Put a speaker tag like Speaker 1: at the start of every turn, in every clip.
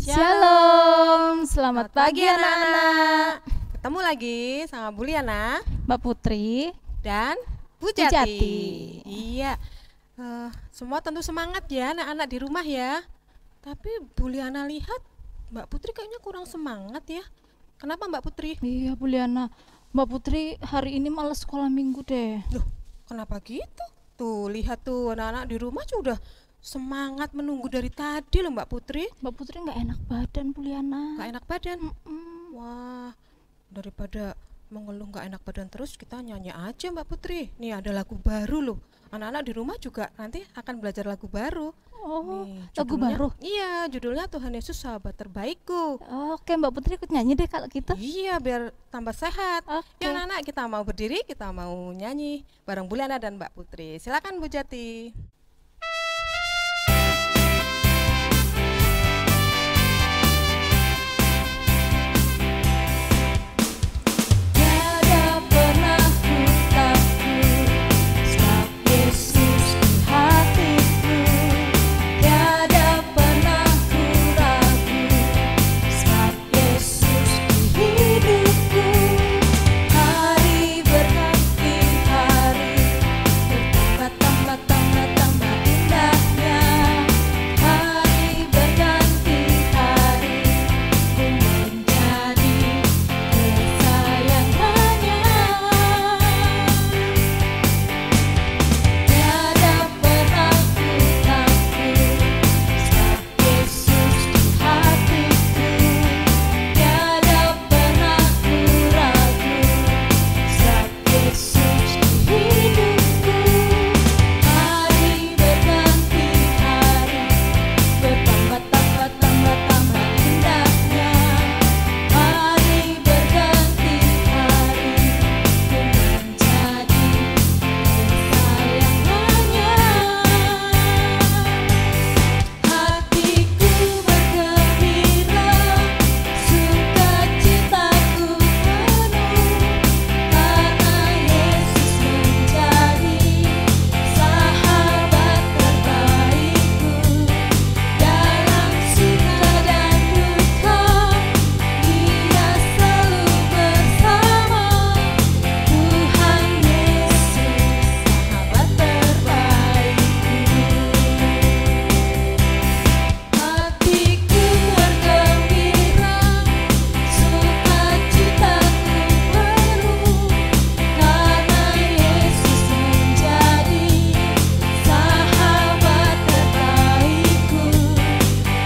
Speaker 1: Shalom, selamat pagi anak-anak.
Speaker 2: Ketemu lagi sama Bu Liana
Speaker 1: Mbak Putri
Speaker 2: dan Bu
Speaker 1: Bu Jati.
Speaker 2: Jati. Iya, semua tentu semangat ya anak-anak di rumah ya. Tapi Bu Liana lihat Mbak Putri kayaknya kurang semangat ya. Kenapa Mbak Putri?
Speaker 1: Iya Bu Liana, Mbak Putri hari ini malas sekolah minggu deh.
Speaker 2: Loh, kenapa gitu? Tuh, lihat tuh anak-anak di rumah sudah semangat menunggu dari tadi loh Mbak Putri.
Speaker 1: Mbak Putri nggak enak badan Bu Liana.
Speaker 2: Gak enak badan. Wah, daripada mengeluh gak enak badan terus, kita nyanyi aja Mbak Putri. Nih ada lagu baru loh. Anak-anak di rumah juga nanti akan belajar lagu baru.
Speaker 1: Oh,
Speaker 2: Nih,
Speaker 1: lagu
Speaker 2: judulnya-
Speaker 1: baru.
Speaker 2: Iya, judulnya Tuhan Yesus Sahabat Terbaikku.
Speaker 1: Oke Mbak Putri ikut nyanyi deh kalau gitu.
Speaker 2: Iya, biar tambah sehat.
Speaker 1: Oke.
Speaker 2: Ya anak-anak, kita mau berdiri, kita mau nyanyi bareng Bu Liana dan Mbak Putri. Silakan Bu Jati.
Speaker 1: Tiada pernah ku takut, sebab Yesus di hatiku. Tiada pernah ku ragu, sebab Yesus di hidupku. Hari berganti hari, bertambah indahnya. Hari berganti hari, ku menjadi kesayangannya. Tiada pernah ku takut, sebab Yesus di hatiku. Tiada pernah ku ragu, sebab Yesus di hidupku. Hari berganti hari, bertambah indahnya. Hari berganti hari, ku menjadi kesayangannya. Hatiku bergembira, sukacitaku penuh, karena Yesus menjadi sahabat terbaikku. Dalam suka dan duka, Dia selalu bersama. Tuhan Yesus, sahabat terbaikku. Hatiku bergembira, sukacitaku penuh, karena Yesus menjadi sahabat terbaikku.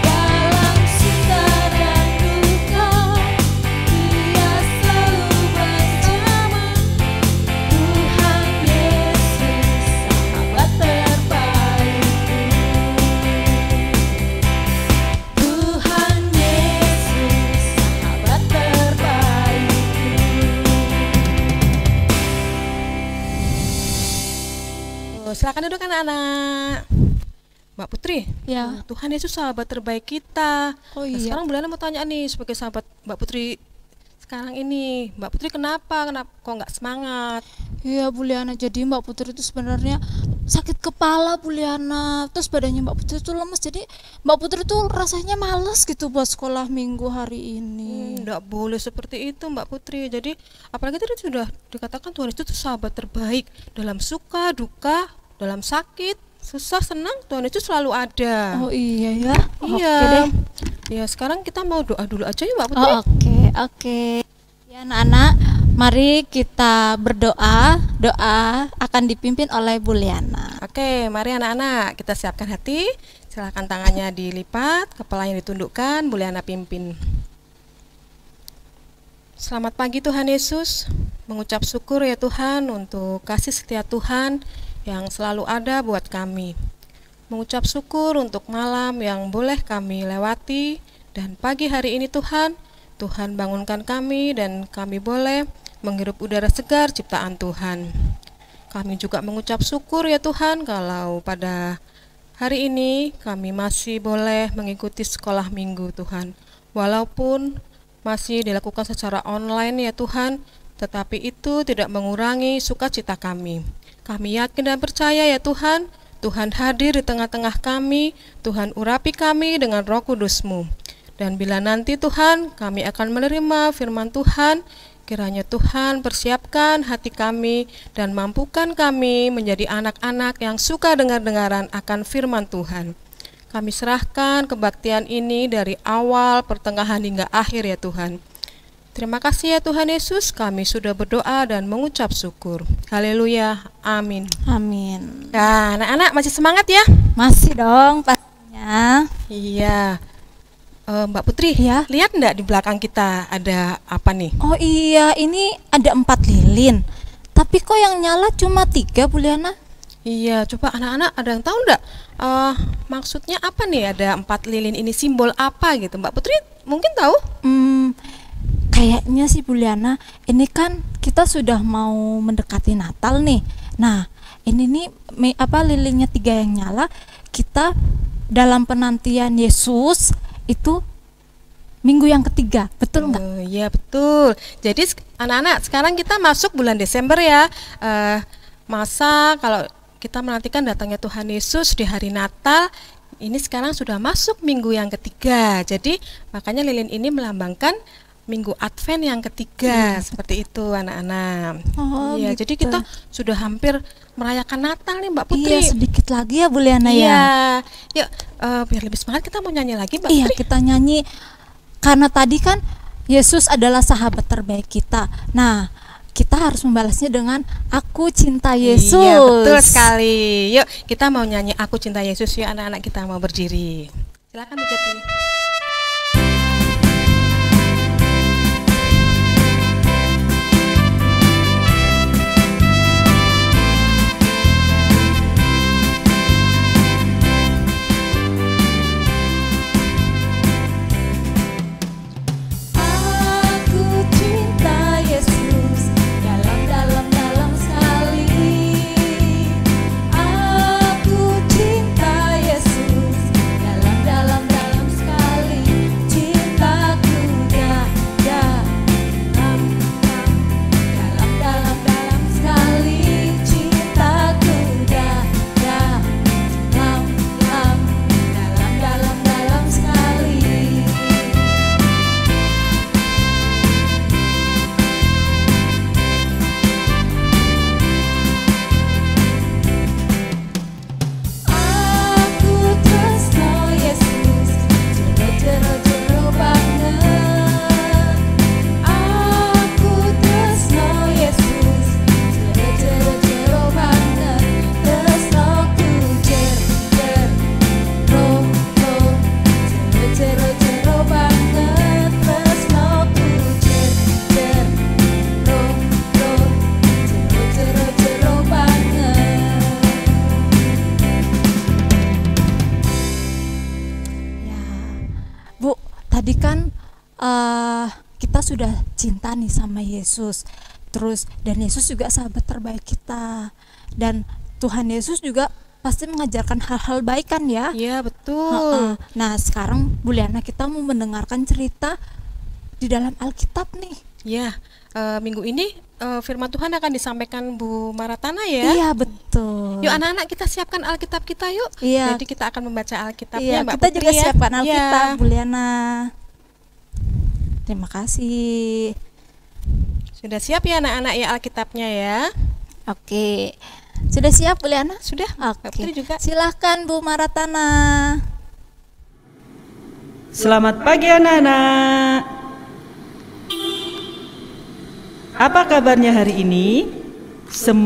Speaker 1: Dalam suka dan duka, Dia selalu bersama. Tuhan Yesus, sahabat terbaikku. Tuhan Yesus, sahabat terbaikku.
Speaker 2: Silakan duduk anak-anak. Mbak Putri,
Speaker 1: Ya.
Speaker 2: Tuhan Yesus sahabat terbaik kita.
Speaker 1: Oh
Speaker 2: Nah,
Speaker 1: iya.
Speaker 2: sekarang Bu Liana mau tanya nih sebagai sahabat Mbak Putri sekarang ini, Mbak Putri kenapa kok nggak semangat?
Speaker 1: Iya Bu Liana, jadi Mbak Putri itu sebenarnya sakit kepala Bu Liana. Terus badannya Mbak Putri itu lemes, jadi Mbak Putri tuh rasanya males gitu buat sekolah minggu hari ini.
Speaker 2: Nggak boleh seperti itu Mbak Putri. Jadi apalagi tadi sudah dikatakan Tuhan Yesus itu sahabat terbaik dalam suka, duka, dalam sakit, susah, senang, Tuhan Yesus selalu ada.
Speaker 1: Oh iya ya.
Speaker 2: Iya.
Speaker 1: Oke deh.
Speaker 2: Ya sekarang kita mau doa dulu aja ya Mbak Putri.
Speaker 1: Oh, oke. Ya anak-anak, mari kita berdoa. Doa akan dipimpin oleh Bu Liana.
Speaker 2: Oke, mari anak-anak kita siapkan hati. Silakan tangannya dilipat, kepalanya ditundukkan, Bu Liana pimpin. Selamat pagi Tuhan Yesus. Mengucap syukur ya Tuhan untuk kasih setia Tuhan yang selalu ada buat kami. Mengucap syukur untuk malam yang boleh kami lewati, dan pagi hari ini Tuhan bangunkan kami dan kami boleh menghirup udara segar ciptaan Tuhan. Kami juga mengucap syukur ya Tuhan kalau pada hari ini kami masih boleh mengikuti sekolah minggu Tuhan. Walaupun masih dilakukan secara online ya Tuhan, tetapi itu tidak mengurangi sukacita kami. Kami yakin dan percaya ya Tuhan, Tuhan hadir di tengah-tengah kami, Tuhan urapi kami dengan Roh Kudus-Mu. Dan bila nanti Tuhan kami akan menerima firman Tuhan, kiranya Tuhan persiapkan hati kami dan mampukan kami menjadi anak-anak yang suka dengar-dengaran akan firman Tuhan. Kami serahkan kebaktian ini dari awal, pertengahan hingga akhir ya Tuhan. Terima kasih ya Tuhan Yesus, kami sudah berdoa dan mengucap syukur. Haleluya, amin.
Speaker 1: Amin.
Speaker 2: Nah, anak-anak masih semangat ya?
Speaker 1: Masih dong pastinya.
Speaker 2: Iya. Mbak Putri,
Speaker 1: Ya.
Speaker 2: lihat enggak di belakang kita ada apa nih?
Speaker 1: Oh iya, ini ada 4 lilin. Tapi kok yang nyala cuma 3, Bu Liana?
Speaker 2: Iya, coba anak-anak ada yang tahu enggak? Maksudnya apa nih ada 4 lilin ini, simbol apa gitu? Mbak Putri mungkin tahu?
Speaker 1: Kayaknya sih Bu Liana, ini kan kita sudah mau mendekati Natal nih. Nah, ini nih lilinnya 3 yang nyala, kita dalam penantian Yesus itu minggu yang ketiga, betul nggak?
Speaker 2: Iya betul. Jadi anak-anak sekarang kita masuk bulan Desember ya. Masa kalau kita menantikan datangnya Tuhan Yesus di hari Natal, ini sekarang sudah masuk minggu yang ketiga. Jadi makanya lilin ini melambangkan minggu Advent yang ketiga, seperti itu anak-anak. Iya,
Speaker 1: Gitu.
Speaker 2: jadi kita sudah hampir merayakan Natal nih Mbak Putri.
Speaker 1: Iya, sedikit lagi ya Bu Liana
Speaker 2: Iya.
Speaker 1: ya.
Speaker 2: Yuk, biar lebih semangat kita mau nyanyi lagi Mbak
Speaker 1: Iya,
Speaker 2: Putri.
Speaker 1: kita nyanyi karena tadi kan Yesus adalah sahabat terbaik kita. Nah, kita harus membalasnya dengan aku cinta Yesus.
Speaker 2: Iya, betul sekali. Yuk, kita mau nyanyi Aku Cinta Yesus. Yuk anak-anak, kita mau berdiri. Silakan Bu Jati.
Speaker 1: Aku cinta Yesus dalam sekali. Aku cinta Yesus dalam sekali. Cintaku dalam sekali. Cintaku dalam sekali. Aku tresno Yesus, jero banget. Aku tresno Yesus, jero banget. Tresnoku jero banget. Tresnoku jero banget. Ya, Bu, tadi kan kita sudah cinta nih sama Yesus. Terus dan Yesus juga sahabat terbaik kita. Dan Tuhan Yesus juga pasti mengajarkan hal-hal baik kan ya?
Speaker 2: Iya, betul.
Speaker 1: Nah, sekarang Bu Liana kita mau mendengarkan cerita di dalam Alkitab nih.
Speaker 2: Ya, minggu ini firman Tuhan akan disampaikan Bu Maratana ya.
Speaker 1: Iya, betul.
Speaker 2: Yuk anak-anak, kita siapkan Alkitab kita yuk.
Speaker 1: Iya.
Speaker 2: Jadi kita akan membaca
Speaker 1: Iya,
Speaker 2: Alkitabnya Mbak
Speaker 1: kita
Speaker 2: Putri
Speaker 1: juga
Speaker 2: ya.
Speaker 1: siapkan Alkitab,
Speaker 2: Iya.
Speaker 1: Bu Liana. Terima kasih.
Speaker 2: Sudah siap ya anak-anak ya Alkitabnya ya?
Speaker 1: Oke. Sudah siap Bu Liana?
Speaker 2: Sudah. Mbak
Speaker 1: Oke.
Speaker 2: Putri juga.
Speaker 1: Silahkan Bu Maratana.
Speaker 3: Selamat pagi anak-anak. Apa kabarnya hari ini?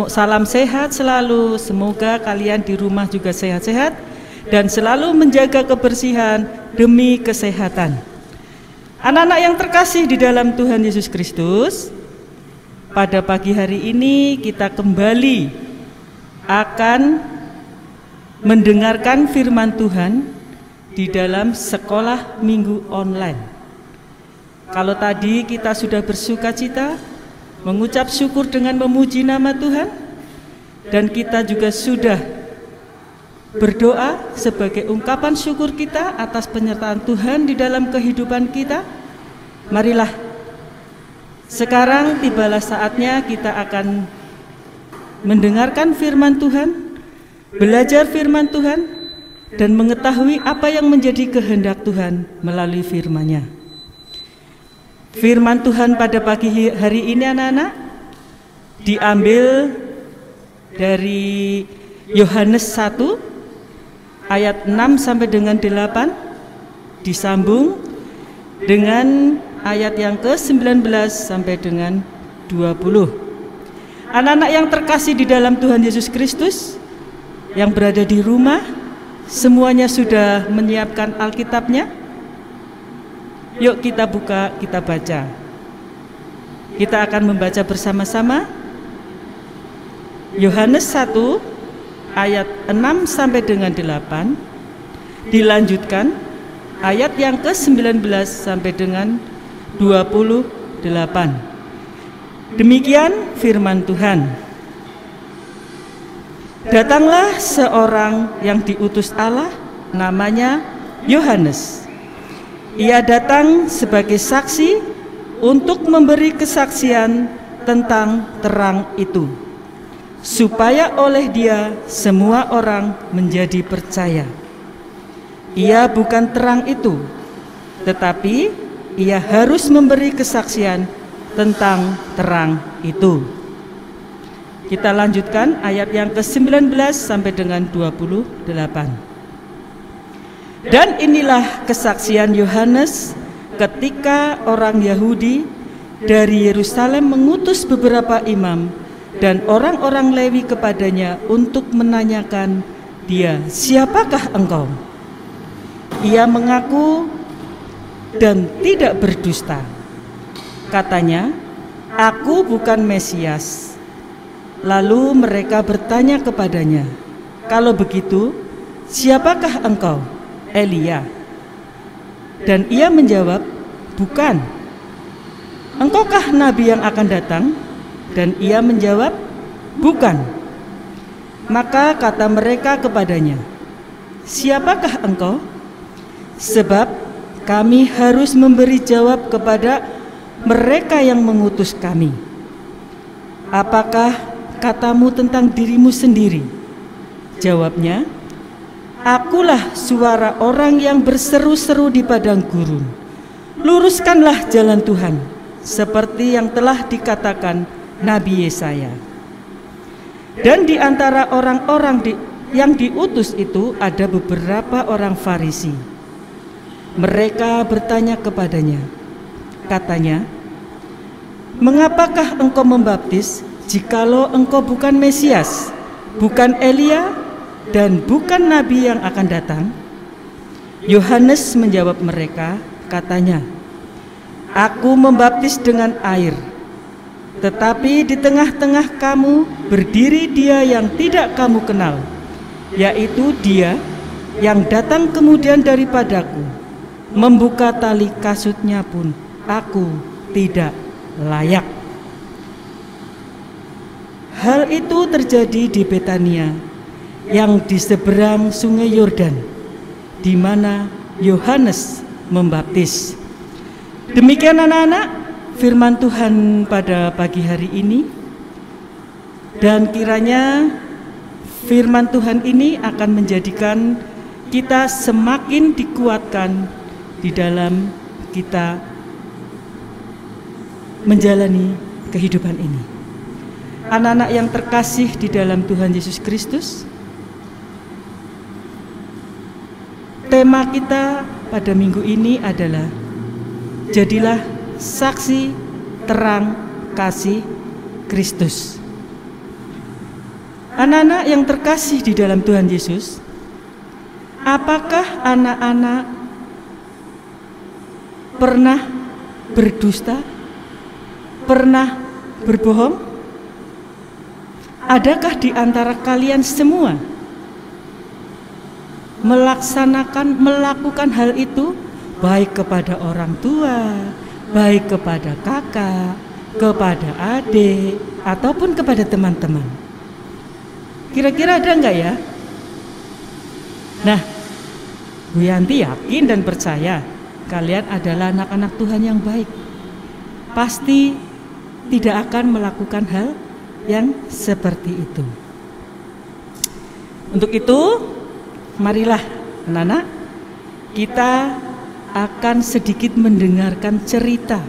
Speaker 3: Salam sehat selalu. Semoga kalian di rumah juga sehat-sehat dan selalu menjaga kebersihan demi kesehatan. Anak-anak yang terkasih di dalam Tuhan Yesus Kristus, pada pagi hari ini kita kembali akan mendengarkan firman Tuhan di dalam sekolah minggu online. Kalau tadi kita sudah bersuka cita, mengucap syukur dengan memuji nama Tuhan, dan kita juga sudah berdoa sebagai ungkapan syukur kita atas penyertaan Tuhan di dalam kehidupan kita. Marilah sekarang tibalah saatnya kita akan mendengarkan firman Tuhan, belajar firman Tuhan, dan mengetahui apa yang menjadi kehendak Tuhan melalui firman-Nya. Firman Tuhan pada pagi hari ini anak-anak diambil dari Yohanes 1 ayat 6 sampai dengan 8, disambung dengan ayat yang ke-19 sampai dengan 20. Anak-anak yang terkasih di dalam Tuhan Yesus Kristus yang berada di rumah, semuanya sudah menyiapkan Alkitabnya? Yuk kita buka, kita baca. Kita akan membaca bersama-sama Yohanes 1 ayat 6 sampai dengan 8, dilanjutkan ayat yang ke-19 sampai dengan 28. Demikian firman Tuhan. Datanglah seorang yang diutus Allah, namanya Yohanes. Ia datang sebagai saksi untuk memberi kesaksian tentang terang itu, supaya oleh dia semua orang menjadi percaya. Ia bukan terang itu, tetapi ia harus memberi kesaksian tentang terang itu. Kita lanjutkan ayat yang ke-19 sampai dengan 28. Dan inilah kesaksian Yohanes ketika orang Yahudi dari Yerusalem mengutus beberapa imam dan orang-orang Lewi kepadanya untuk menanyakan dia, "Siapakah engkau?" Ia mengaku dan tidak berdusta. Katanya, "Aku bukan Mesias." Lalu mereka bertanya kepadanya, "Kalau begitu, siapakah engkau?" "Elia." Dan ia menjawab, "Bukan." "Engkaukah nabi yang akan datang?" Dan ia menjawab, "Bukan." Maka kata mereka kepadanya, "Siapakah engkau? Sebab kami harus memberi jawab kepada mereka yang mengutus kami. Apakah katamu tentang dirimu sendiri?" Jawabnya, "Akulah suara orang yang berseru-seru di padang gurun. Luruskanlah jalan Tuhan, seperti yang telah dikatakan Nabi Yesaya." Dan di antara orang-orang yang diutus itu ada beberapa orang Farisi. Mereka bertanya kepadanya, katanya, "Mengapakah engkau membaptis jikalau engkau bukan Mesias, bukan Elia, dan bukan Nabi yang akan datang?" Yohanes menjawab mereka, katanya, "Aku membaptis dengan air, tetapi di tengah-tengah kamu berdiri dia yang tidak kamu kenal, yaitu dia yang datang kemudian daripadaku. Membuka tali kasutnya pun aku tidak layak." Hal itu terjadi di Betania yang di seberang sungai Yordan, di mana Yohanes membaptis. Demikian anak-anak firman Tuhan pada pagi hari ini, dan kiranya firman Tuhan ini akan menjadikan kita semakin dikuatkan di dalam kita menjalani kehidupan ini. Anak-anak yang terkasih di dalam Tuhan Yesus Kristus, tema kita pada minggu ini adalah jadilah saksi terang kasih Kristus. Anak-anak yang terkasih di dalam Tuhan Yesus, apakah anak-anak pernah berdusta? Pernah berbohong? Adakah di antara kalian semua melakukan hal itu, baik kepada orang tua, baik kepada kakak, kepada adik, ataupun kepada teman-teman? Kira-kira ada enggak ya? Nah, Bu Yanti yakin dan percaya kalian adalah anak-anak Tuhan yang baik. Pasti tidak akan melakukan hal yang seperti itu. Untuk itu, marilah Anak-anak, kita akan sedikit mendengarkan cerita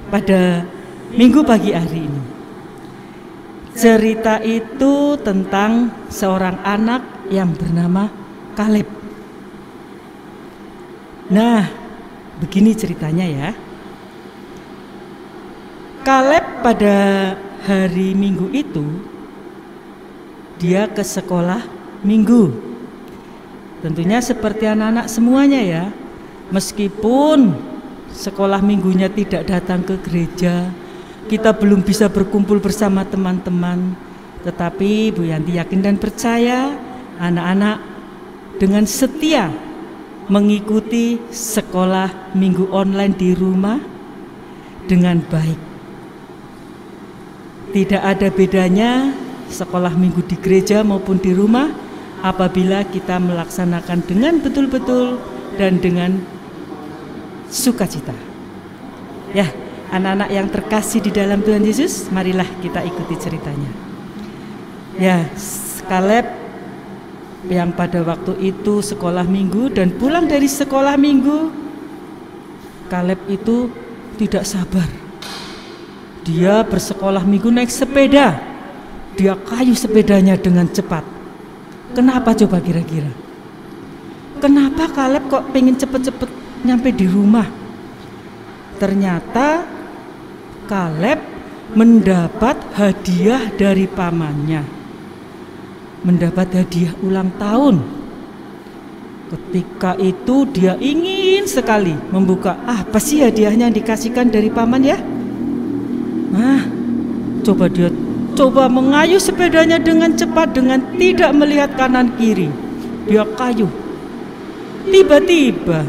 Speaker 3: pada minggu pagi hari ini. Cerita itu tentang seorang anak yang bernama Kaleb. Nah, begini ceritanya ya. Kaleb pada hari Minggu itu dia ke sekolah minggu. Tentunya seperti anak-anak semuanya ya. Meskipun sekolah minggunya tidak datang ke gereja, kita belum bisa berkumpul bersama teman-teman, tetapi Bu Yanti yakin dan percaya anak-anak dengan setia mengikuti sekolah minggu online di rumah dengan baik. Tidak ada bedanya sekolah minggu di gereja maupun di rumah apabila kita melaksanakan dengan betul-betul dan dengan sukacita. Ya, anak-anak yang terkasih di dalam Tuhan Yesus, marilah kita ikuti ceritanya. Ya, Kaleb yang pada waktu itu sekolah minggu dan pulang dari sekolah minggu, Kaleb itu tidak sabar. Dia bersekolah minggu naik sepeda. Dia kayu sepedanya dengan cepat. Kenapa coba kira-kira? Kenapa Kaleb kok pengen cepet-cepet nyampe di rumah? Ternyata Kaleb mendapat hadiah dari pamannya. Mendapat hadiah ulang tahun. Ketika itu dia ingin sekali membuka, apa sih hadiahnya yang dikasihkan dari paman ya? Nah, dia coba mengayuh sepedanya dengan cepat dengan tidak melihat kanan kiri. Dia kayuh. Tiba-tiba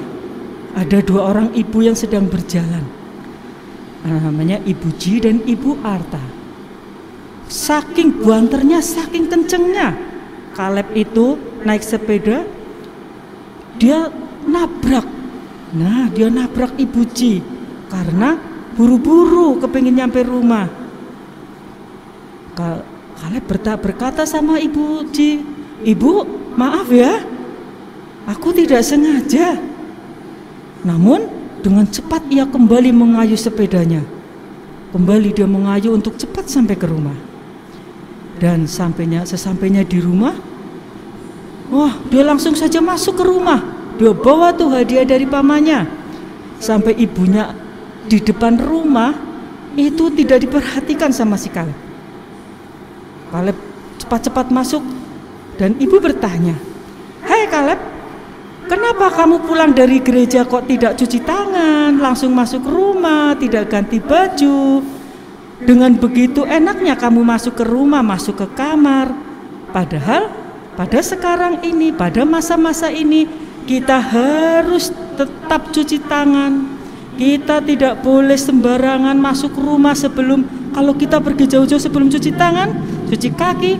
Speaker 3: ada dua orang ibu yang sedang berjalan. Namanya Ibu Ji dan Ibu Arta. Saking buanternya, saking kencengnya Kaleb itu naik sepeda, dia nabrak. Nah, dia nabrak Ibu Ji karena buru-buru kepingin nyampe rumah. Kaleb berkata sama Ibu Ji, "Ibu, maaf ya, aku tidak sengaja." Namun dengan cepat ia kembali mengayuh sepedanya. Kembali dia mengayuh untuk cepat sampai ke rumah. Dan sesampainya di rumah, wah, dia langsung saja masuk ke rumah. Dia bawa tuh hadiah dari pamannya. Sampai ibunya di depan rumah itu tidak diperhatikan sama si Kaleb. Kaleb cepat-cepat masuk dan ibu bertanya, "Hai Kaleb, kenapa kamu pulang dari gereja kok tidak cuci tangan, langsung masuk rumah, tidak ganti baju? Dengan begitu enaknya kamu masuk ke rumah, masuk ke kamar. Padahal pada sekarang ini, pada masa-masa ini, kita harus tetap cuci tangan. Kita tidak boleh sembarangan masuk rumah sebelum, kalau kita pergi jauh-jauh sebelum cuci tangan, cuci kaki,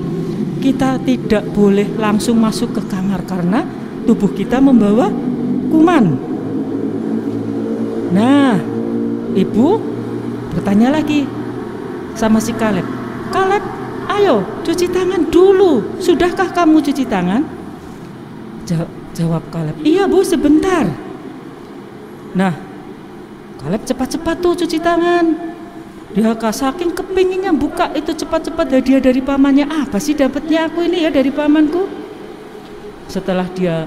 Speaker 3: kita tidak boleh langsung masuk ke kamar karena tubuh kita membawa kuman." Nah, ibu bertanya lagi sama si Kaleb, "Kaleb, ayo cuci tangan dulu. Sudahkah kamu cuci tangan?" Jawab Kaleb, "Iya Bu, sebentar." Nah, Kaleb cepat-cepat tuh cuci tangan. Dia saking kepinginnya buka itu cepat-cepat hadiah dari pamannya. Apa sih dapatnya aku ini ya dari pamanku? Setelah dia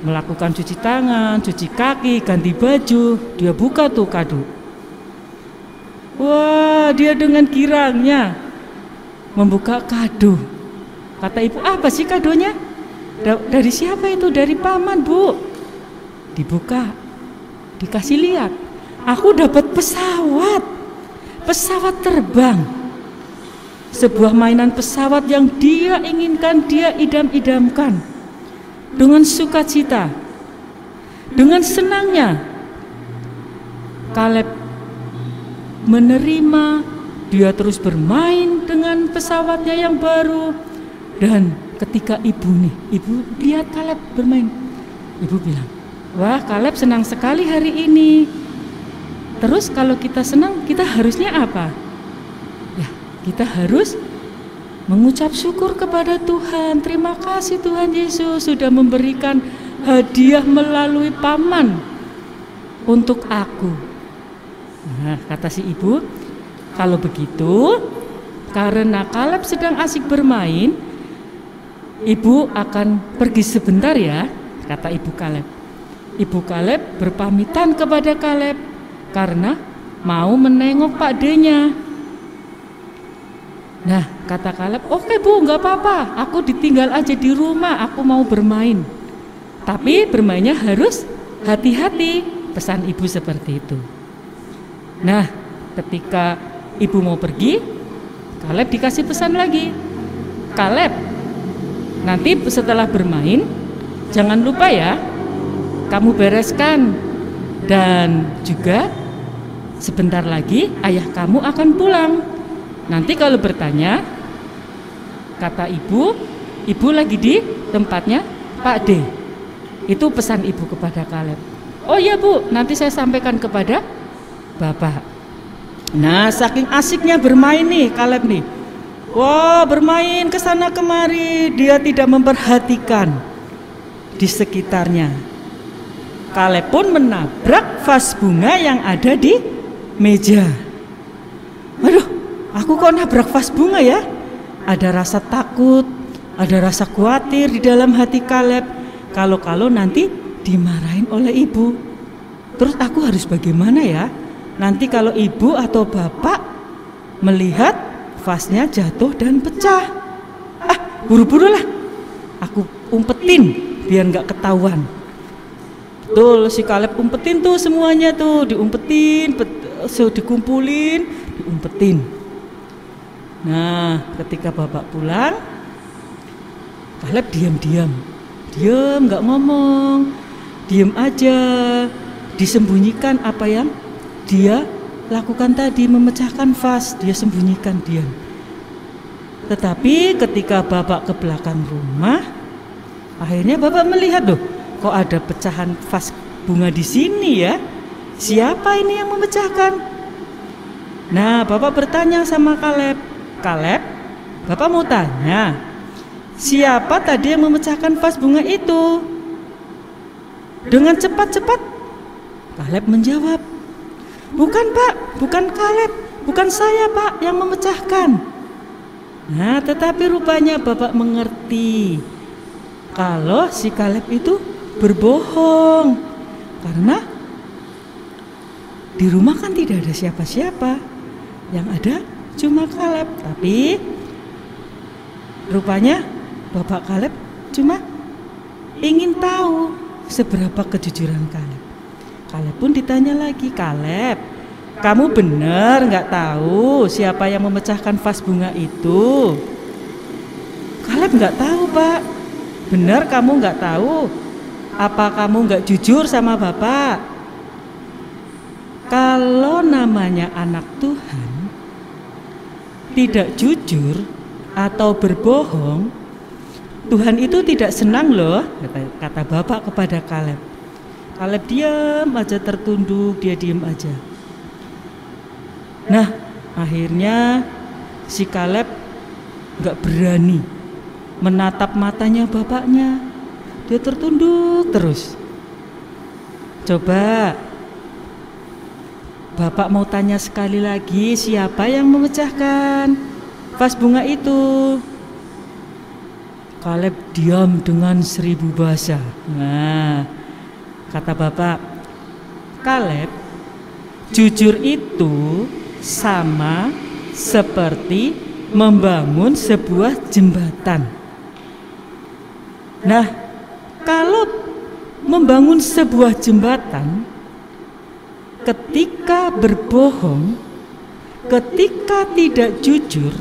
Speaker 3: melakukan cuci tangan, cuci kaki, ganti baju, dia buka tuh kado. Wah, dia dengan girangnya membuka kado. Kata ibu, "Apa sih kadonya?" "Dari siapa itu?" "Dari paman Bu." Dibuka, dikasih lihat, "Aku dapat pesawat terbang." Sebuah mainan pesawat yang dia inginkan, dia idam-idamkan. Dengan sukacita, dengan senangnya, Kaleb menerima. Dia terus bermain dengan pesawatnya yang baru. Dan ketika ibu lihat Kaleb bermain, ibu bilang, "Wah, Kaleb senang sekali hari ini. Terus kalau kita senang, kita harusnya apa?" Ya, kita harus mengucap syukur kepada Tuhan. Terima kasih Tuhan Yesus sudah memberikan hadiah melalui paman untuk aku. Nah, kata si ibu, kalau begitu, karena Kaleb sedang asik bermain, ibu akan pergi sebentar ya, kata ibu Kaleb. Ibu Kaleb berpamitan kepada Kaleb karena mau menengok Pak D-nya. Nah, kata Kaleb, oke bu, nggak apa-apa, aku ditinggal aja di rumah, aku mau bermain. Tapi bermainnya harus hati-hati, pesan ibu seperti itu. Nah, ketika ibu mau pergi, Kaleb dikasih pesan lagi. Kaleb, nanti setelah bermain, jangan lupa ya, kamu bereskan. Dan juga sebentar lagi ayah kamu akan pulang. Nanti kalau bertanya, kata ibu lagi di tempatnya Pak D. Itu pesan ibu kepada Kaleb. Oh iya bu, nanti saya sampaikan kepada bapak. Nah, saking asiknya bermain nih Kaleb nih. Wah, bermain ke sana kemari, dia tidak memperhatikan di sekitarnya. Kaleb pun menabrak vas bunga yang ada di meja. Aduh, aku kok nabrak vas bunga ya? Ada rasa takut, ada rasa khawatir di dalam hati Kaleb. Kalau nanti dimarahin oleh ibu. Terus aku harus bagaimana ya? Nanti kalau ibu atau bapak melihat vasnya jatuh dan pecah. Buru-buru lah, aku umpetin biar nggak ketahuan. Betul, si Kaleb umpetin tuh semuanya tuh, diumpetin, dikumpulin, diumpetin. Nah, ketika bapak pulang, Kaleb diam, nggak ngomong, diam aja, disembunyikan apa yang dia lakukan tadi, memecahkan vas, dia sembunyikan diam. Tetapi ketika bapak ke belakang rumah, akhirnya bapak melihat, loh, kok ada pecahan vas bunga di sini ya? Siapa ini yang memecahkan? Nah, bapak bertanya sama Kaleb, bapak mau tanya, siapa tadi yang memecahkan vas bunga itu? Dengan cepat-cepat Kaleb menjawab, bukan pak, bukan Kaleb, bukan saya pak yang memecahkan. Nah, tetapi rupanya bapak mengerti kalau si Kaleb itu berbohong, karena di rumah kan tidak ada siapa-siapa, yang ada cuma Kaleb. Tapi rupanya bapak Kaleb cuma ingin tahu seberapa kejujuran Kaleb. Kaleb pun ditanya lagi, Kaleb, kamu benar nggak tahu siapa yang memecahkan vas bunga itu? Kaleb nggak tahu pak. Benar kamu nggak tahu? Apa kamu nggak jujur sama bapak? Kalau namanya anak Tuhan tidak jujur atau berbohong, Tuhan itu tidak senang loh, kata bapak kepada Kaleb. Kaleb diam aja, tertunduk, dia diam aja. Nah, akhirnya si Kaleb gak berani menatap matanya bapaknya. Dia tertunduk terus. Coba bapak mau tanya sekali lagi, siapa yang memecahkan vas bunga itu? Kaleb diam dengan 1000 bahasa. Nah, kata bapak, Kaleb, jujur itu sama seperti membangun sebuah jembatan. Nah, kalau membangun sebuah jembatan, ketika berbohong, ketika tidak jujur,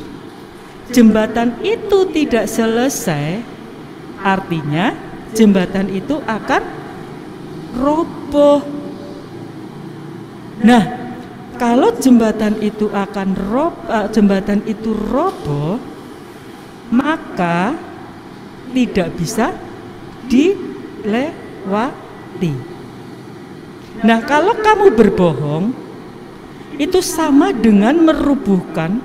Speaker 3: jembatan itu tidak selesai, artinya jembatan itu akan roboh. Nah, kalau jembatan itu jembatan itu roboh, maka tidak bisa dilewati. Nah, kalau kamu berbohong, itu sama dengan merubuhkan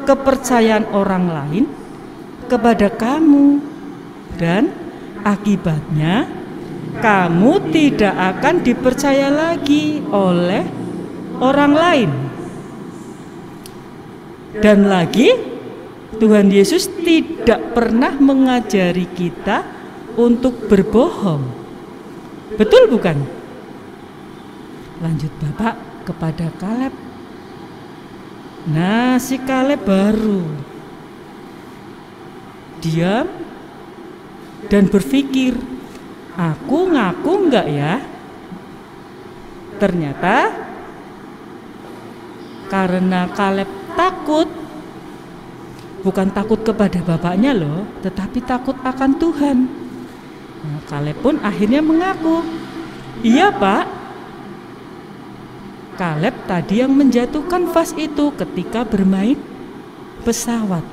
Speaker 3: kepercayaan orang lain kepada kamu, dan akibatnya kamu tidak akan dipercaya lagi oleh orang lain. Dan lagi, Tuhan Yesus tidak pernah mengajari kita untuk berbohong. Betul bukan? Lanjut Bapak kepada Kaleb. Nah, si Kaleb baru diam dan berpikir, aku ngaku enggak ya? Ternyata karena Kaleb takut, bukan takut kepada bapaknya loh, tetapi takut akan Tuhan. Nah, Kaleb pun akhirnya mengaku, iya Pak, Kaleb tadi yang menjatuhkan vas itu ketika bermain pesawat.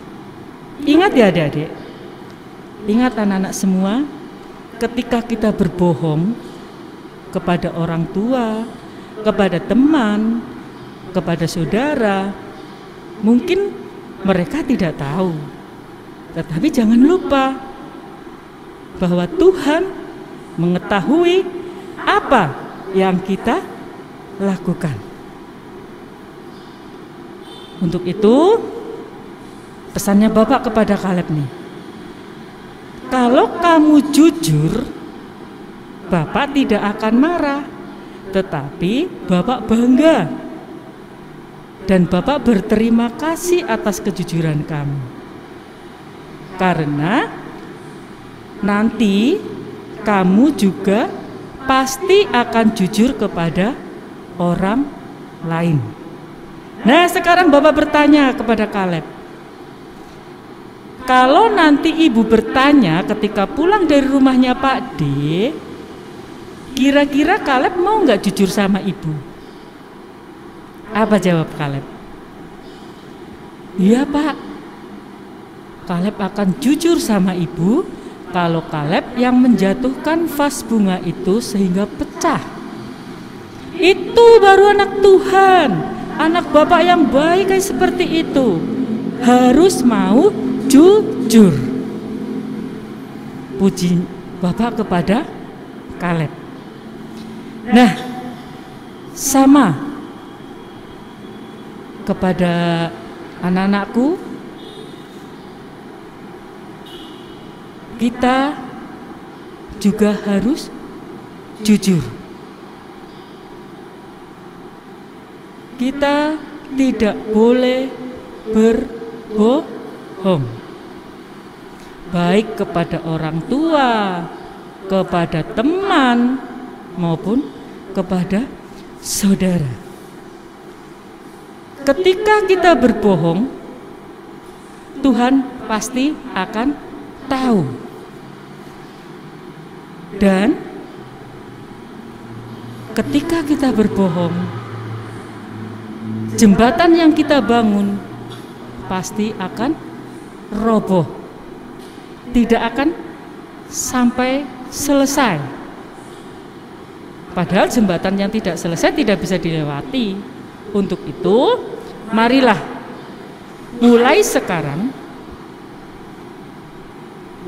Speaker 3: Ingat ya adik-adik, ingat anak-anak semua, ketika kita berbohong kepada orang tua, kepada teman, kepada saudara, mungkin mereka tidak tahu, tetapi jangan lupa bahwa Tuhan mengetahui apa yang kita lakukan. Untuk itu, pesannya Bapak kepada Kaleb nih, kalau kamu jujur, Bapak tidak akan marah, tetapi Bapak bangga. Dan Bapak berterima kasih atas kejujuran kamu. Karena nanti kamu juga pasti akan jujur kepada orang lain. Nah, sekarang Bapak bertanya kepada Kaleb. Kalau nanti ibu bertanya ketika pulang dari rumahnya Pak D, kira-kira Kaleb mau nggak jujur sama ibu? Apa jawab Kaleb? Iya Pak, Kaleb akan jujur sama ibu kalau Kaleb yang menjatuhkan vas bunga itu sehingga pecah. Itu baru anak Tuhan, anak Bapak yang baik kayak seperti itu, harus mau jujur. Puji Bapak kepada Kaleb. Nah, sama kepada anak-anakku, kita juga harus jujur. Kita tidak boleh berbohong, baik kepada orang tua, kepada teman, maupun kepada saudara. Ketika kita berbohong, Tuhan pasti akan tahu. Dan ketika kita berbohong, jembatan yang kita bangun pasti akan roboh, tidak akan sampai selesai. Padahal jembatan yang tidak selesai tidak bisa dilewati. Untuk itu, marilah mulai sekarang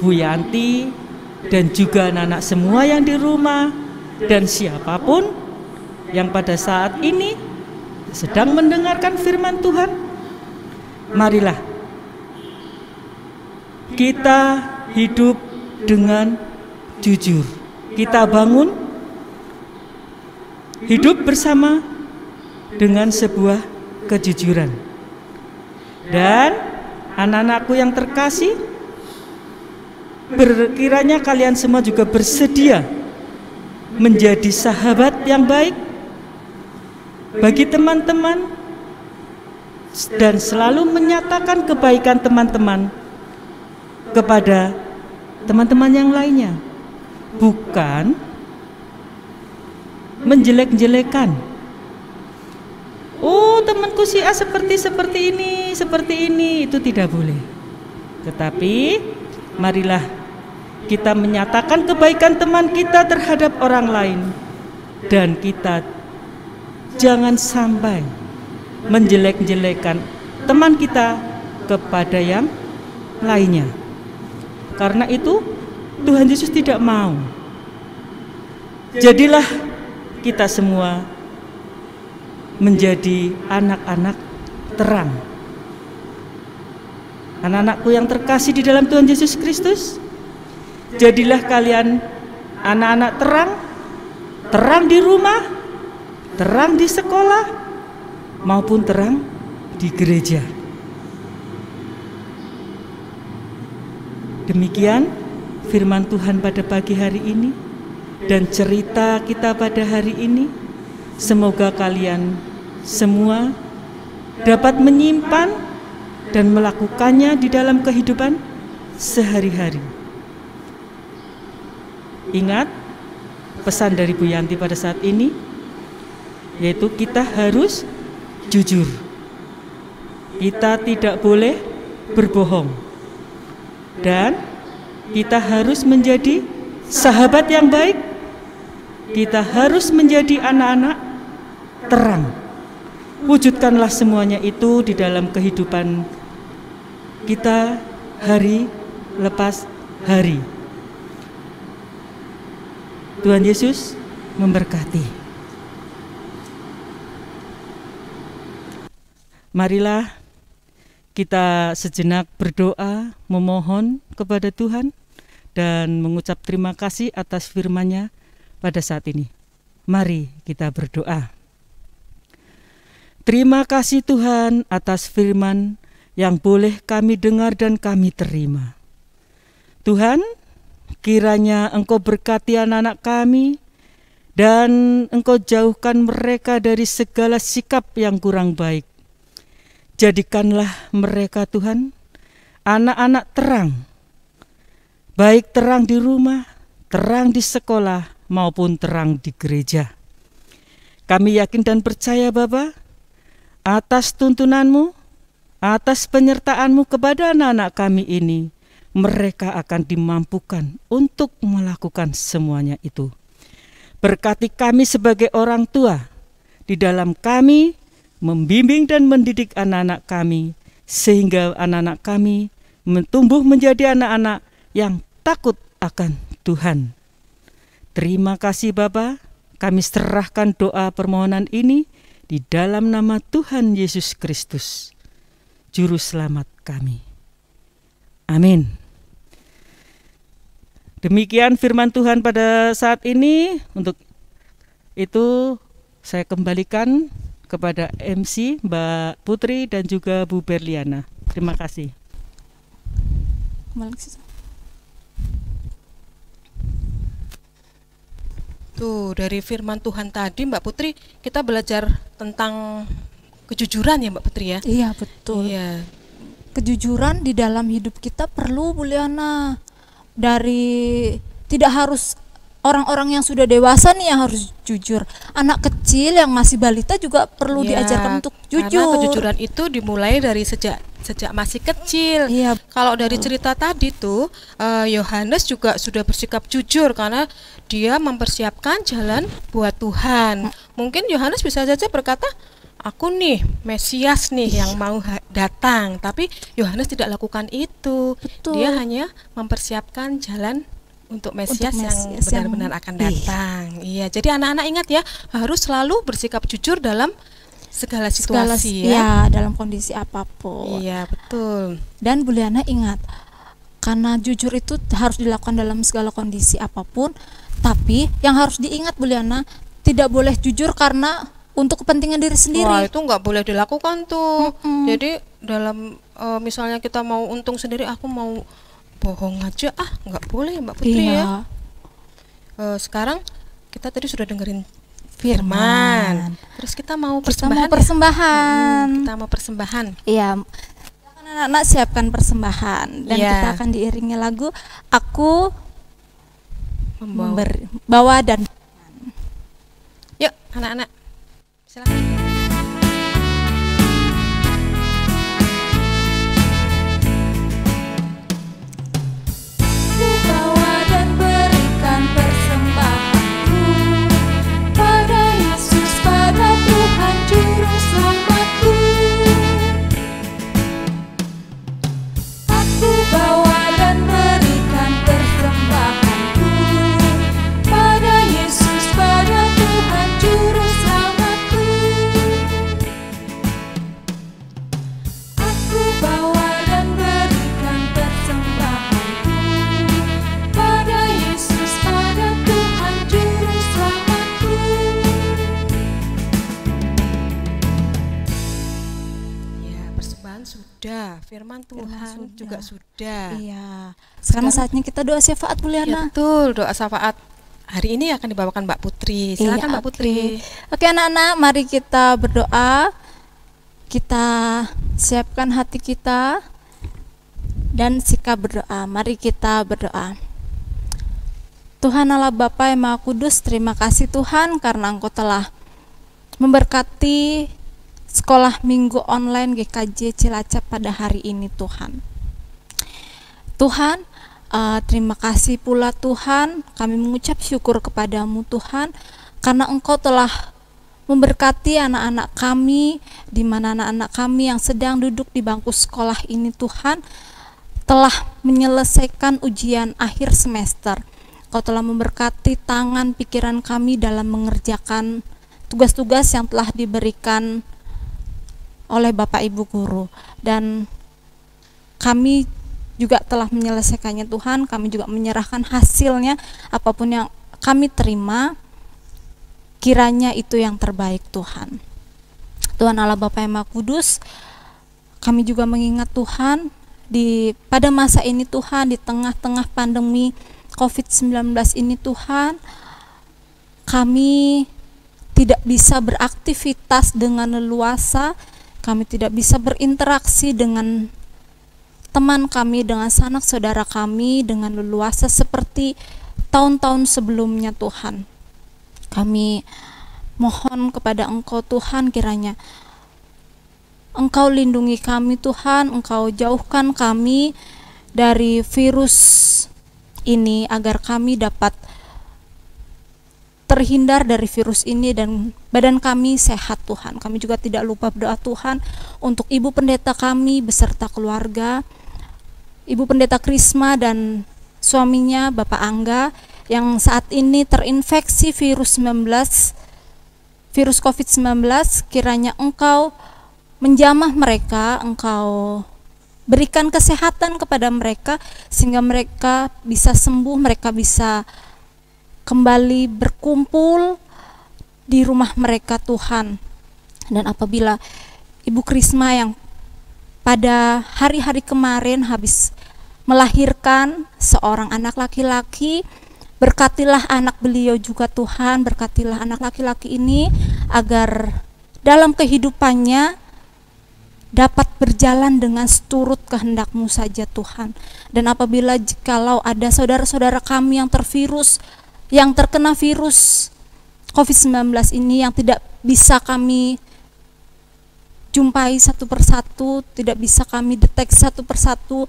Speaker 3: Bu Yanti dan juga anak-anak semua yang di rumah dan siapapun yang pada saat ini sedang mendengarkan firman Tuhan, marilah kita hidup dengan jujur. Kita bangun hidup bersama dengan sebuah kejujuran. Dan anak-anakku yang terkasih, berkiranya kalian semua juga bersedia menjadi sahabat yang baik bagi teman-teman dan selalu menyatakan kebaikan teman-teman kepada teman-teman yang lainnya, bukan menjelek-jelekan. Oh, temanku si A seperti ini, itu tidak boleh. Tetapi marilah kita menyatakan kebaikan teman kita terhadap orang lain, dan kita jangan sampai menjelek-jelekan teman kita kepada yang lainnya. Karena itu Tuhan Yesus tidak mau Jadilah kita semua menjadi anak-anak terang. Anak-anakku yang terkasih di dalam Tuhan Yesus Kristus, jadilah kalian anak-anak terang, terang di rumah, terang di sekolah, maupun terang di gereja. Demikian firman Tuhan pada pagi hari ini dan cerita kita pada hari ini. Semoga kalian semua dapat menyimpan dan melakukannya di dalam kehidupan sehari-hari. Ingat pesan dari Bu Yanti pada saat ini, yaitu kita harus jujur. Kita tidak boleh berbohong. Dan kita harus menjadi sahabat yang baik. Kita harus menjadi anak-anak terang. Wujudkanlah semuanya itu di dalam kehidupan kita hari lepas hari. Tuhan Yesus memberkati. Marilah kita sejenak berdoa, memohon kepada Tuhan dan mengucap terima kasih atas firman-Nya pada saat ini. Mari kita berdoa. Terima kasih Tuhan atas firman yang boleh kami dengar dan kami terima. Tuhan, kiranya Engkau berkati anak-anak kami dan Engkau jauhkan mereka dari segala sikap yang kurang baik. Jadikanlah mereka Tuhan anak-anak terang, baik terang di rumah, terang di sekolah, maupun terang di gereja. Kami yakin dan percaya Bapa, atas tuntunan-Mu, atas penyertaan-Mu kepada anak-anak kami ini, mereka akan dimampukan untuk melakukan semuanya itu. Berkati kami sebagai orang tua, di dalam kami membimbing dan mendidik anak-anak kami, sehingga anak-anak kami tumbuh menjadi anak-anak yang takut akan Tuhan. Terima kasih Bapa, kami serahkan doa permohonan ini di dalam nama Tuhan Yesus Kristus, Juru Selamat kami. Amin. Demikian firman Tuhan pada saat ini. Untuk itu saya kembalikan kepada MC Mbak Putri dan juga Bu Berliana. Terima kasih.
Speaker 2: Tuh, dari firman Tuhan tadi Mbak Putri, kita belajar tentang kejujuran ya Mbak Putri ya?
Speaker 1: Iya, betul.
Speaker 2: Iya.
Speaker 1: Kejujuran di dalam hidup kita perlu, Bu Liana. Dari tidak harus orang-orang yang sudah dewasa nih yang harus jujur. Anak kecil yang masih balita juga perlu diajarkan untuk jujur.
Speaker 2: Karena kejujuran itu dimulai dari sejak masih kecil.
Speaker 1: Iya.
Speaker 2: Kalau dari cerita tadi tuh, Yohanes juga sudah bersikap jujur karena dia mempersiapkan jalan buat Tuhan. Mungkin Yohanes bisa saja berkata, aku nih Mesias nih yang mau datang, tapi Yohanes tidak lakukan itu.
Speaker 1: Betul.
Speaker 2: Dia hanya mempersiapkan jalan untuk Mesias yang benar-benar akan datang. Iya, jadi anak-anak ingat ya, harus selalu bersikap jujur dalam segala situasi
Speaker 1: ya, dalam kondisi apapun.
Speaker 2: Iya, betul.
Speaker 1: Dan Bu Liana ingat, karena jujur itu harus dilakukan dalam segala kondisi apapun, tapi yang harus diingat Bu Liana, tidak boleh jujur karena untuk kepentingan diri sendiri.
Speaker 2: Wah, itu nggak boleh dilakukan tuh. Jadi dalam misalnya kita mau untung sendiri, aku mau bohong aja, nggak boleh Mbak Putri ya. Sekarang kita tadi sudah dengerin firman. Terus kita mau persembahan. Kita mau persembahan.
Speaker 1: Iya. Anak-anak siapkan persembahan dan kita akan diiringi lagu Aku Membawa dan
Speaker 2: Yuk, anak-anak. Silakan.
Speaker 4: Bawa dan berikan persembahanku pada Yesus
Speaker 2: sudah, firman Tuhan juga sudah.
Speaker 1: Iya. Sekarang saatnya kita doa syafaat, Bu Liana.
Speaker 2: Ya, betul, doa syafaat hari ini akan dibawakan Mbak Putri. Silakan Mbak Putri.
Speaker 1: Oke anak-anak, mari kita berdoa. Kita siapkan hati kita dan sikap berdoa. Mari kita berdoa. Tuhan Allah Bapa yang Maha Kudus, terima kasih Tuhan karena Engkau telah memberkati sekolah minggu online GKJ Cilacap pada hari ini Tuhan. Tuhan, terima kasih pula Tuhan, kami mengucap syukur kepadamu Tuhan, karena Engkau telah memberkati anak-anak kami, di mana anak-anak kami yang sedang duduk di bangku sekolah ini Tuhan, telah menyelesaikan ujian akhir semester. Engkau telah memberkati tangan pikiran kami dalam mengerjakan tugas-tugas yang telah diberikan oleh Bapak Ibu Guru, dan kami juga telah menyelesaikannya Tuhan. Kami juga menyerahkan hasilnya, apapun yang kami terima, kiranya itu yang terbaik Tuhan. Tuhan Allah Bapa yang Maha Kudus, kami juga mengingat Tuhan pada masa ini Tuhan, di tengah-tengah pandemi COVID-19 ini Tuhan, kami tidak bisa beraktivitas dengan leluasa, kami tidak bisa berinteraksi dengan teman kami, dengan sanak saudara kami dengan leluasa seperti tahun-tahun sebelumnya Tuhan. Kami mohon kepada Engkau Tuhan, kiranya Engkau lindungi kami Tuhan, Engkau jauhkan kami dari virus ini agar kami dapat terhindar dari virus ini dan badan kami sehat Tuhan. Kami juga tidak lupa berdoa Tuhan untuk Ibu Pendeta kami beserta keluarga, Ibu Pendeta Krisma dan suaminya Bapak Angga yang saat ini terinfeksi virus COVID-19. Kiranya Engkau menjamah mereka, Engkau berikan kesehatan kepada mereka sehingga mereka bisa sembuh, mereka bisa kembali berkumpul di rumah mereka Tuhan. Dan apabila Ibu Krisma yang pada hari-hari kemarin habis melahirkan seorang anak laki-laki, berkatilah anak beliau juga Tuhan, berkatilah anak laki-laki ini agar dalam kehidupannya dapat berjalan dengan seturut kehendak-Mu saja Tuhan. Dan apabila jikalau ada saudara-saudara kami yang terkena virus COVID-19 ini yang tidak bisa kami jumpai satu persatu, tidak bisa kami deteksi satu persatu,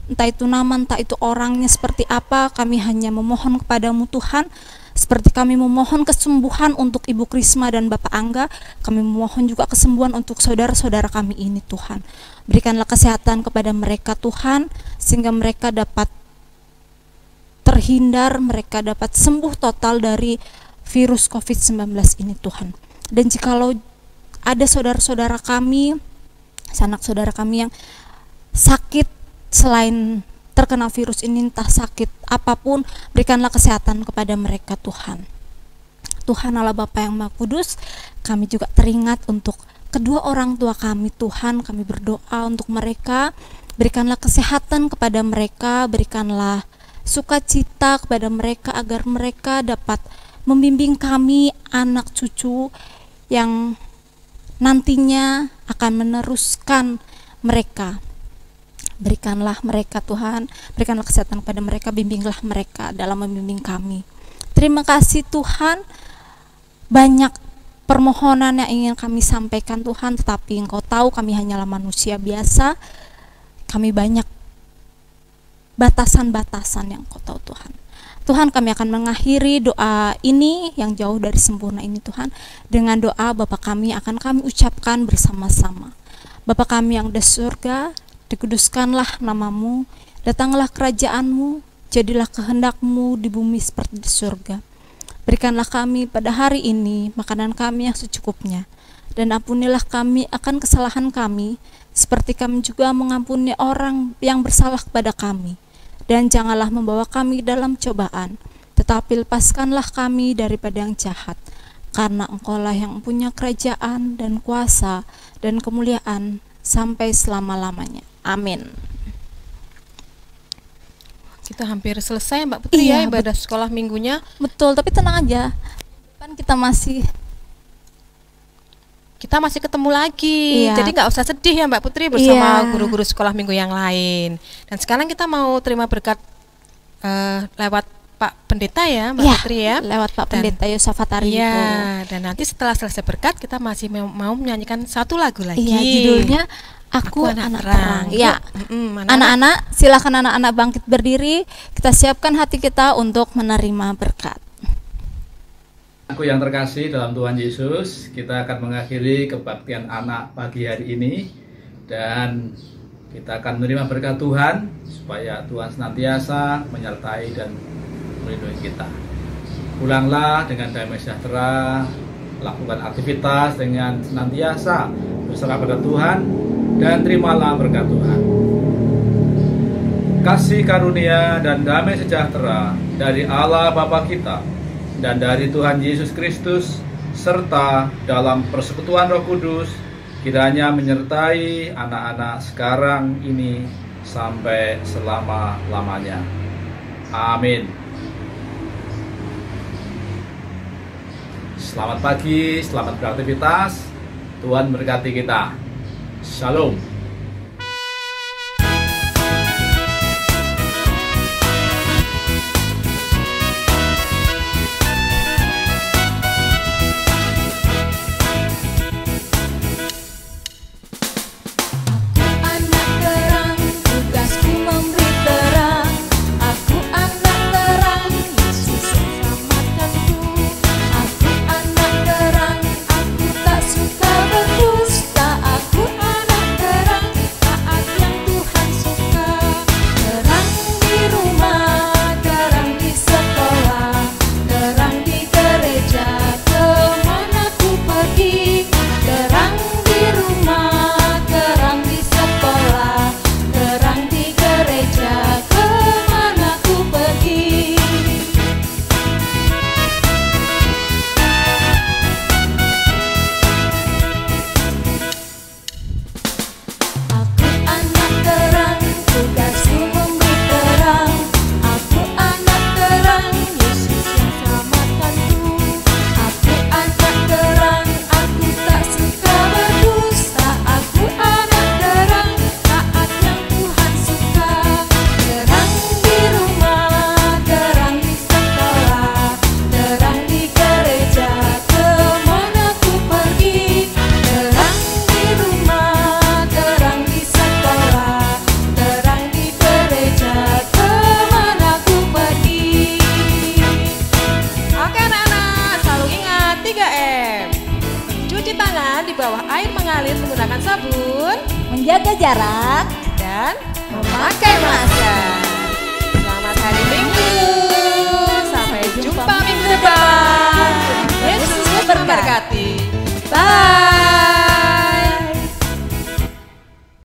Speaker 1: entah itu nama, entah itu orangnya seperti apa, kami hanya memohon kepadamu Tuhan, seperti kami memohon kesembuhan untuk Ibu Krisma dan Bapak Angga, kami memohon juga kesembuhan untuk saudara-saudara kami ini Tuhan. Berikanlah kesehatan kepada mereka Tuhan, sehingga mereka dapat terhindar, mereka dapat sembuh total dari virus COVID-19 ini Tuhan. Dan jikalau ada saudara-saudara kami, sanak saudara kami yang sakit selain terkena virus ini, entah sakit apapun, berikanlah kesehatan kepada mereka Tuhan. Tuhan Allah Bapa yang Maha Kudus, kami juga teringat untuk kedua orang tua kami Tuhan, kami berdoa untuk mereka, berikanlah kesehatan kepada mereka, berikanlah sukacita kepada mereka agar mereka dapat membimbing kami anak cucu yang nantinya akan meneruskan mereka. Berikanlah mereka Tuhan, berikanlah kesehatan kepada mereka, bimbinglah mereka dalam membimbing kami. Terima kasih Tuhan, banyak permohonan yang ingin kami sampaikan Tuhan, tetapi Engkau tahu kami hanyalah manusia biasa, kami banyak batasan-batasan yang Kau tahu Tuhan. Tuhan, kami akan mengakhiri doa ini yang jauh dari sempurna ini Tuhan, dengan doa Bapa kami akan kami ucapkan bersama-sama. Bapa kami yang di surga, dikuduskanlah nama-Mu, datanglah kerajaan-Mu, jadilah kehendak-Mu di bumi seperti di surga. Berikanlah kami pada hari ini makanan kami yang secukupnya, dan ampunilah kami akan kesalahan kami, seperti kami juga mengampuni orang yang bersalah kepada kami. Dan janganlah membawa kami dalam cobaan, tetapi lepaskanlah kami daripada yang jahat, karena Engkau-lah yang punya kerajaan dan kuasa dan kemuliaan sampai selama-lamanya. Amin.
Speaker 2: Kita hampir selesai Mbak Putri
Speaker 1: Iya,
Speaker 2: ya ibadah sekolah minggunya.
Speaker 1: Betul, tapi tenang aja. Kan kita masih
Speaker 2: ketemu lagi.
Speaker 1: Iya.
Speaker 2: Jadi nggak usah sedih ya Mbak Putri bersama
Speaker 1: Iya.
Speaker 2: guru-guru sekolah minggu yang lain. Dan sekarang kita mau terima berkat lewat Pak Pendeta ya Mbak
Speaker 1: Iya,
Speaker 2: Putri ya.
Speaker 1: lewat Pak
Speaker 2: Dan-
Speaker 1: Pendeta Yosafat Aribo.
Speaker 2: Iya, dan nanti setelah selesai berkat kita masih mau menyanyikan satu lagu lagi.
Speaker 1: Iya, judulnya Aku Anak Terang. Ya,
Speaker 2: Mana
Speaker 1: anak-anak, silakan anak-anak bangkit berdiri. Kita siapkan hati kita untuk menerima berkat.
Speaker 4: Aku yang terkasih dalam Tuhan Yesus, kita akan mengakhiri kebaktian anak pagi hari ini dan kita akan menerima berkat Tuhan supaya Tuhan senantiasa menyertai dan melindungi kita. Pulanglah dengan damai sejahtera, lakukan aktivitas dengan senantiasa berserah pada Tuhan dan terimalah berkat Tuhan. Kasih karunia dan damai sejahtera dari Allah Bapa kita dan dari Tuhan Yesus Kristus serta dalam persekutuan Roh Kudus kiranya menyertai anak-anak sekarang ini sampai selama-lamanya. Amin. Selamat pagi, selamat beraktivitas. Tuhan berkati kita. Shalom.
Speaker 1: Anak terang, tugasku memberi terang. Aku anak terang, Yesus yang selamatkanku. Aku anak terang, aku tak suka berdusta. Aku anak terang, taat yang Tuhan suka. Terang di rumah, terang di sekolah, terang di gereja, kemana ku pergi. Terang di rumah, terang di sekolah, terang di gereja, kemana ku pergi. Aku anak terang, tugasku memberi terang. Aku anak terang, Yesus yang selamatkanku. Aku anak terang, aku tak suka berdusta. Aku anak terang, taat yang Tuhan suka. Terang di rumah, terang di sekolah, terang di gereja, kemana ku pergi. Terang di rumah, terang di sekolah, terang di gereja, kemana ku pergi.
Speaker 2: Oke anak-anak, selalu ingat 3M. Cuci tangan di bawah air mengalir menggunakan sabun
Speaker 1: Menjaga jarak
Speaker 2: dan
Speaker 1: memakai masker.